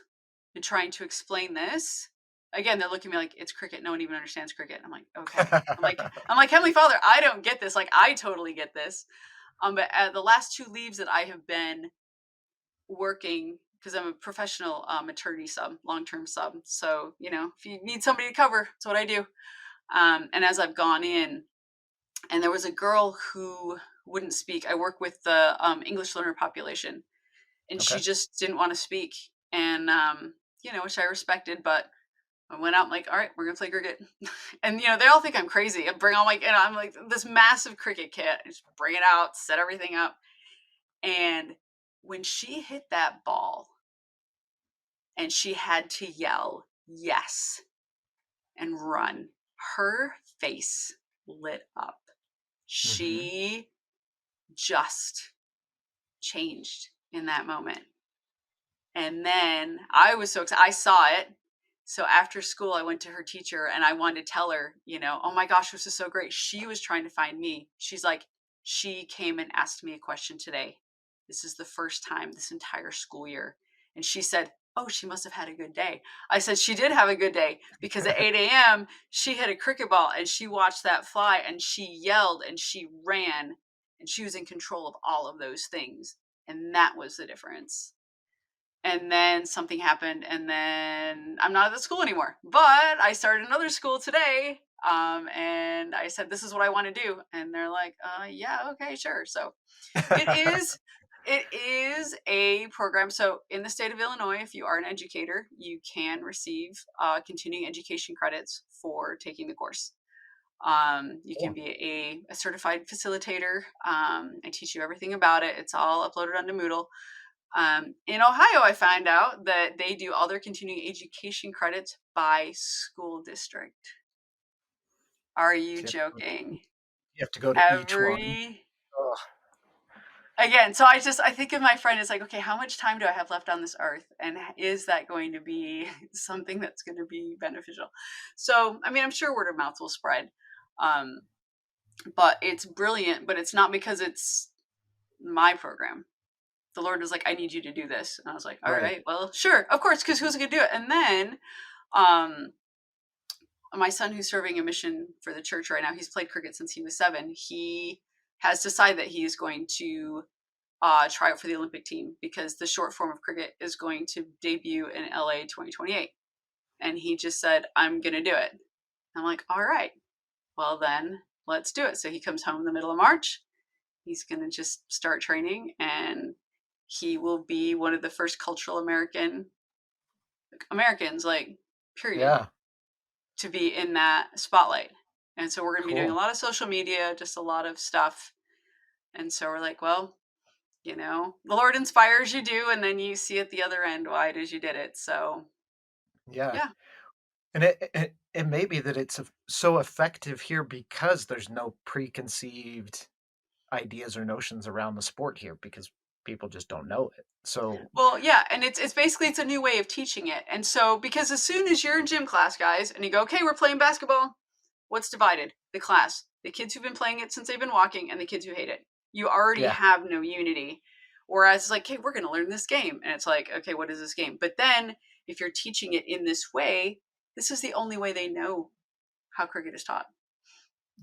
Speaker 3: and trying to explain this, again, they're looking at me like, it's cricket. No one even understands cricket. I'm like, okay. I'm like, Heavenly Father, I don't get this. Like, I totally get this. But the last 2 leaves that I have been working, because I'm a professional maternity sub, long-term sub. So, if you need somebody to cover, that's what I do. And as I've gone in, and there was a girl who wouldn't speak. I work with the English learner population, and she
Speaker 2: Okay.
Speaker 3: just didn't want to speak. And, which I respected, but I went out, I'm like, all right, we're going to play cricket. And, they all think I'm crazy. I bring all and I'm like this massive cricket kit, I just bring it out, set everything up. And when she hit that ball and she had to yell, yes, and run, her face lit up. She just changed in that moment. And then I was so excited. I saw it. So after school, I went to her teacher and I wanted to tell her, oh my gosh, this is so great. She was trying to find me. She's like, she came and asked me a question today. This is the first time this entire school year. And she said, oh, she must have had a good day. I said, she did have a good day, because at 8 a.m., she hit a cricket ball and she watched that fly and she yelled and she ran and she was in control of all of those things. And that was the difference. And then something happened, and then I'm not at the school anymore. But I started another school today, and I said, this is what I want to do. And they're like, yeah, okay, sure. So it is a program. So in the state of Illinois, if you are an educator, you can receive continuing education credits for taking the course. You can be a certified facilitator. I teach you everything about it. It's all uploaded onto Moodle. In Ohio, I found out that they do all their continuing education credits by school district. Are you joking?
Speaker 2: You have to go to each one. Oh.
Speaker 3: Again, so I think of my friend as like, okay, how much time do I have left on this earth? And is that going to be something that's going to be beneficial? So, I mean, I'm sure word of mouth will spread. But it's brilliant, but it's not because it's my program. The Lord was like, I need you to do this. And I was like, all right, well, sure, of course, because who's going to do it? And then my son, who's serving a mission for the church right now, he's played cricket since he was 7. He has decided that he is going to try out for the Olympic team, because the short form of cricket is going to debut in LA 2028. And he just said, I'm going to do it. I'm like, all right, well, then let's do it. So he comes home in the middle of March. He's going to just start training, and he will be one of the first cultural Americans, like, period, to be in that spotlight. And so we're going to be doing a lot of social media, just a lot of stuff. And so we're like, well, the Lord inspires you do, and then you see at the other end why it is you did it. So
Speaker 2: yeah. And it may be that it's so effective here because there's no preconceived ideas or notions around the sport here, because people just don't know it. So
Speaker 3: well, yeah, and it's basically it's a new way of teaching it. And so, because as soon as you're in gym class, guys, and you go, okay, we're playing basketball, what's divided? The class, the kids who've been playing it since they've been walking, and the kids who hate it. You already have no unity. Whereas it's like, hey, we're going to learn this game, and it's like, okay, what is this game? But then if you're teaching it in this way, this is the only way they know how cricket is taught.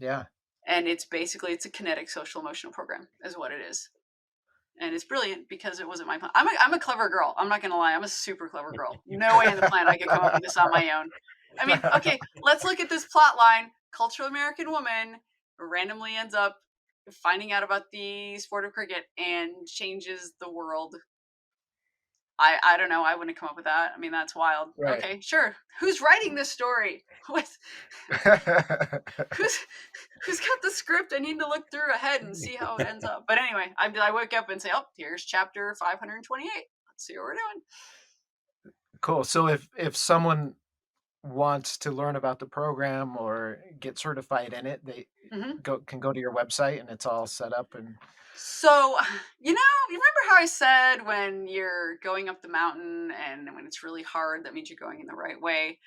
Speaker 2: Yeah.
Speaker 3: And it's a kinetic social emotional program is what it is. And it's brilliant because it wasn't my plan. I'm a clever girl. I'm not going to lie. I'm a super clever girl. No way on the planet I could come up with this on my own. I mean, okay, let's look at this plot line. Cultural American woman randomly ends up finding out about the sport of cricket and changes the world. I don't know. I wouldn't come up with that. I mean, that's wild.
Speaker 2: Right.
Speaker 3: Okay, sure. Who's writing this story? Who's got the script? I need to look through ahead and see how it ends up. But anyway, I wake up and say, oh, here's chapter 528. Let's see what we're doing.
Speaker 2: Cool. So if someone wants to learn about the program or get certified in it, they can go to your website and it's all set up. And
Speaker 3: so, you remember how I said when you're going up the mountain and when it's really hard, that means you're going in the right way.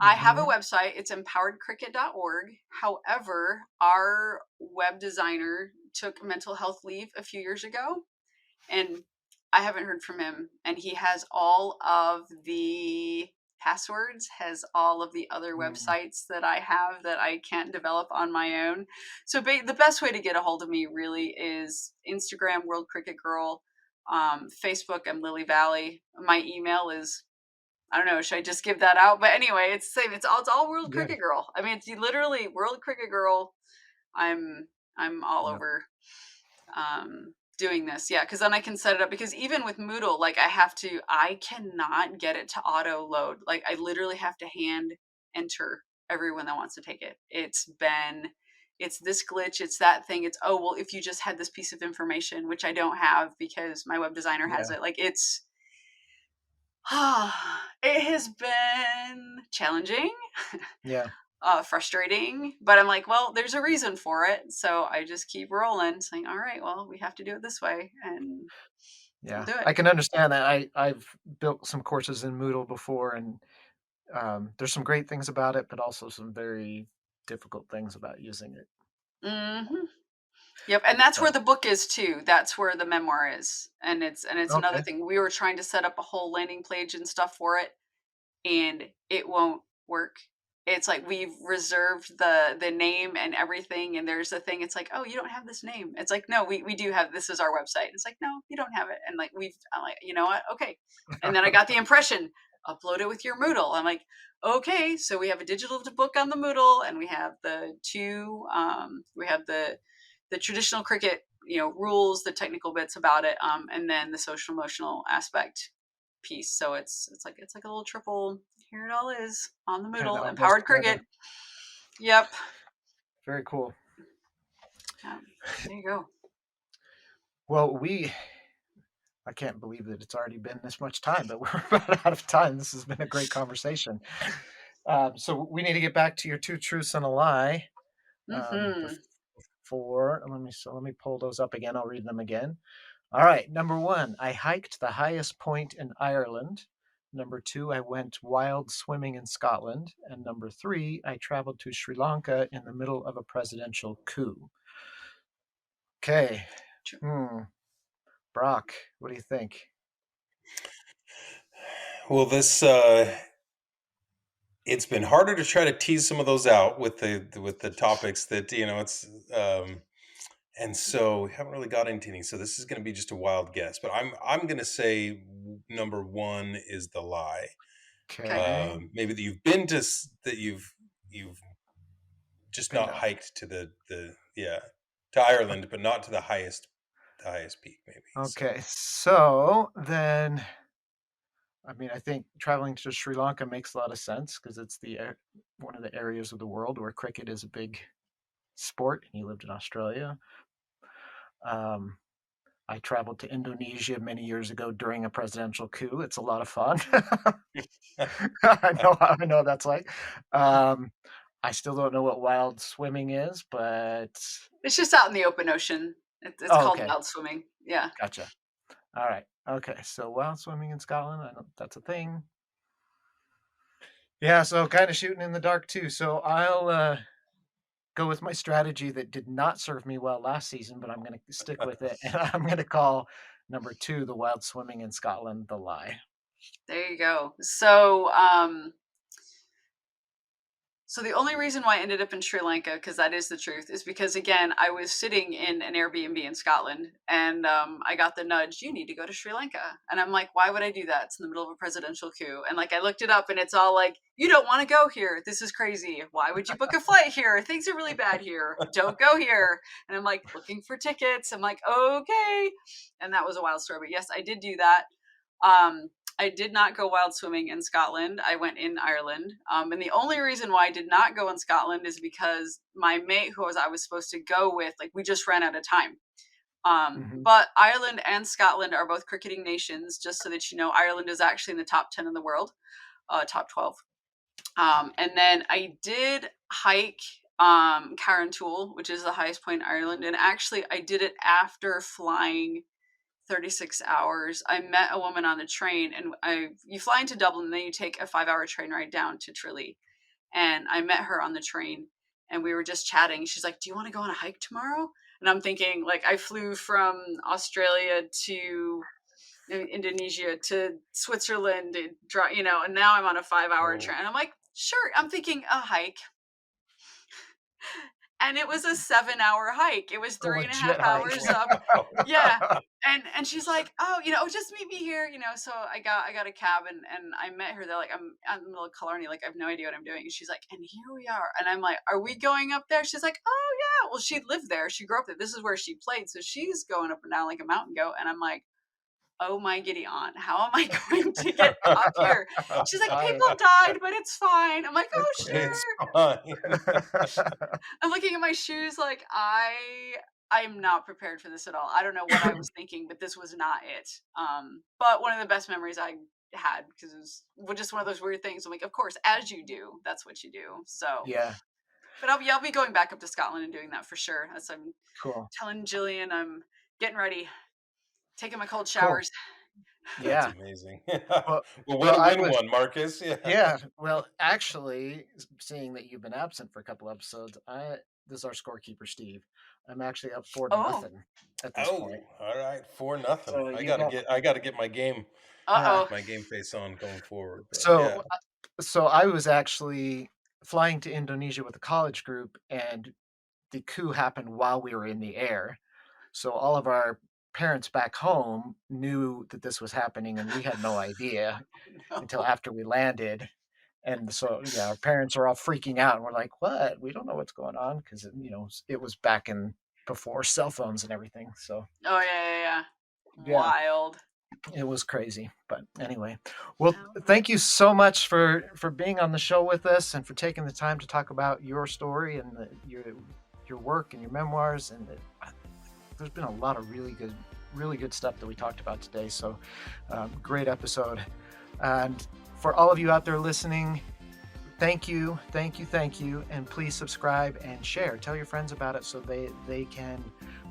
Speaker 3: I have a website. It's empoweredcricket.org. However, our web designer took mental health leave a few years ago, and I haven't heard from him. And he has all of the passwords, has all of the other
Speaker 2: Mm,
Speaker 3: websites that I have that I can't develop on my own. So the best way to get a hold of me really is Instagram, World Cricket Girl, Facebook, I'm Lily Valley. My email is, I don't know, should I just give that out? But anyway, it's the same. It's all World
Speaker 2: yeah.
Speaker 3: Cricket Girl. I mean, it's literally World Cricket Girl. I'm I'm all
Speaker 2: Yeah.
Speaker 3: over doing this. Yeah, because then I can set it up. Because even with Moodle, like I cannot get it to auto load. Like I literally have to hand enter everyone that wants to take it. It's this glitch, it's that thing. It's, oh well, if you just had this piece of information, which I don't have because my web designer has
Speaker 2: Yeah.
Speaker 3: it. Like it's it has been challenging,
Speaker 2: Yeah.
Speaker 3: frustrating, but I'm like, well, there's a reason for it. So I just keep rolling, saying, all right, well, we have to do it this way, and we'll
Speaker 2: Yeah.
Speaker 3: do it.
Speaker 2: I can understand that. I've built some courses in Moodle before, and there's some great things about it, but also some very difficult things about using it.
Speaker 3: Hmm. Yep, and that's where
Speaker 2: But
Speaker 3: the book is too. That's where the memoir is, and it's another
Speaker 2: okay.
Speaker 3: thing. We were trying to set up a whole landing page and stuff for it, and it won't work. It's like we've reserved the name and everything, and there's a thing. It's like, oh, you don't have this name. It's like, no, we do have, this is our website. It's like, no, you don't have it. And like I'm like, you know what? Okay. And then I got the impression, upload it with your Moodle. I'm like, okay, so we have a digital book on the Moodle, and we have we have the traditional cricket, rules, the technical bits about it, and then the social emotional aspect piece. So it's like a little triple. Here it all is on the
Speaker 2: And it
Speaker 3: Moodle,
Speaker 2: all goes
Speaker 3: empowered
Speaker 2: together.
Speaker 3: cricket. Yep.
Speaker 2: Very cool.
Speaker 3: There you go.
Speaker 2: Well, I can't believe that it's already been this much time, but we're about out of time. This has been a great conversation. So we need to get back to your two truths and a lie.
Speaker 3: Mm-hmm.
Speaker 2: Before let me pull those up again. I'll read them again. All right. Number one, I hiked the highest point in Ireland. Number two, I went wild swimming in Scotland. And number three, I traveled to Sri Lanka in the middle of a presidential coup. Okay. Hmm. Brock, what do you think?
Speaker 4: Well, this it's been harder to try to tease some of those out with the topics that it's and so we haven't really got into any. So this is going to be just a wild guess, but I'm going to say number one is the lie.
Speaker 3: Okay.
Speaker 2: Okay.
Speaker 4: Maybe that you've been to that you've just
Speaker 2: Been
Speaker 4: not
Speaker 2: to
Speaker 4: hiked to the yeah, to Ireland, but not to the highest peak maybe. So
Speaker 2: Okay, so then, I mean, I think traveling to Sri Lanka makes a lot of sense because it's one of the areas of the world where cricket is a big sport, and you lived in Australia. Um, I traveled to Indonesia many years ago during a presidential coup. It's a lot of fun. I know what that's like. Um, I still don't know what wild swimming is, but
Speaker 3: It's just out in the open ocean. It's
Speaker 2: oh,
Speaker 3: called
Speaker 2: okay,
Speaker 3: wild swimming. Yeah.
Speaker 2: gotcha. All right, okay. So wild swimming in Scotland, I know that's a thing. Yeah, so kind of shooting in the dark too. So I'll go with my strategy that did not serve me well last season, but I'm going to stick with it, and I'm going to call number two, the wild swimming in Scotland, the lie.
Speaker 3: There you go. So the only reason why I ended up in Sri Lanka, because that is the truth, is because again I was sitting in an Airbnb in Scotland, and I got the nudge, you need to go to Sri Lanka, and I'm like, why would I do that? It's in the middle of a presidential coup, and like I looked it up, and it's all like, you don't want to go here. This is crazy. Why would you book a flight here? Things are really bad here. Don't go here. And I'm like looking for tickets. I'm like, okay, and that was a wild story. But yes, I did do that. I did not go wild swimming in Scotland. I went in Ireland. And the only reason why I did not go in Scotland is because my mate who I was supposed to go with, like, we just ran out of time.
Speaker 2: Hmm.
Speaker 3: But Ireland and Scotland are both cricketing nations, just so that you know, Ireland is actually in the top 10 in the world, top 12. And then I did hike Carrantoul, which is the highest point in Ireland. And actually, I did it after flying 36 hours. I met a woman on the train, and you fly into Dublin, and then you take a 5-hour train ride down to Tralee. And I met her on the train, and we were just chatting. She's like, do you want to go on a hike tomorrow? And I'm thinking, like, I flew from Australia to Indonesia to Switzerland, and and now I'm on a 5-hour
Speaker 4: Oh,
Speaker 3: train. And I'm like, sure. I'm thinking a hike. And it was a 7-hour hike. It was
Speaker 2: A
Speaker 3: 3.5
Speaker 2: legit hike.
Speaker 3: hours up.
Speaker 4: wow.
Speaker 3: Yeah. And she's like, oh, just meet me here. So I got a cab, and I met her there. Like, I'm out in the middle of Killarney, like I have no idea what I'm doing. And she's like, and here we are. And I'm like, are we going up there? She's like, oh yeah. Well, she lived there. She grew up there. This is where she played. So she's going up and down like a mountain goat. And I'm like, oh my giddy aunt, how am I going to get up here? She's like, people died, but it's fine. I'm like, oh
Speaker 4: It's
Speaker 3: sure.
Speaker 4: fine.
Speaker 3: I'm looking at my shoes like I'm not prepared for this at all. I don't know what I was thinking, but this was not it. But one of the best memories I had, because it was just one of those weird things. I'm like, of course, as you do, that's what you do. So,
Speaker 2: Yeah,
Speaker 3: but I'll be going back up to Scotland and doing that for sure. As I'm
Speaker 2: cool.
Speaker 3: telling Jillian, I'm getting ready, taking my cold
Speaker 2: Cool.
Speaker 3: showers.
Speaker 4: That's
Speaker 2: Yeah.
Speaker 4: amazing.
Speaker 2: Well,
Speaker 4: Well, way
Speaker 2: well,
Speaker 4: to
Speaker 2: I
Speaker 4: win
Speaker 2: was,
Speaker 4: one, Marcus. Yeah.
Speaker 2: yeah. Well, actually, seeing that you've been absent for a couple episodes, this is our scorekeeper, Steve. I'm actually up 4 to
Speaker 3: Oh,
Speaker 2: nothing at this
Speaker 4: Oh,
Speaker 2: point.
Speaker 4: all right, 4-0.
Speaker 2: So
Speaker 4: I
Speaker 2: you
Speaker 4: gotta
Speaker 2: got,
Speaker 4: get I gotta get my game
Speaker 2: uh,
Speaker 3: uh
Speaker 4: face on going forward. But
Speaker 2: so,
Speaker 4: yeah.
Speaker 2: so I was actually flying to Indonesia with a college group, and the coup happened while we were in the air. So all of our parents back home knew that this was happening, and we had no idea until
Speaker 3: oh.
Speaker 2: after we landed. And so, yeah, our parents are all freaking out, and we're like, "What? We don't know what's going on," because it was back in before cell phones and everything. So
Speaker 3: Oh yeah.
Speaker 2: yeah,
Speaker 3: Wild.
Speaker 2: it was crazy. But anyway, well,
Speaker 3: Oh.
Speaker 2: thank you so much for being on the show with us and for taking the time to talk about your story and your work and your memoirs. And there's been a lot of really good stuff that we talked about today. So great episode. And for all of you out there listening, thank you, and please subscribe and share. Tell your friends about it so they can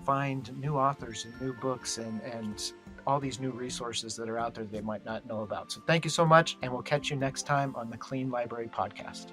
Speaker 2: find new authors and new books and all these new resources that are out there they might not know about. So thank you so much, and we'll catch you next time on the Clean Library Podcast.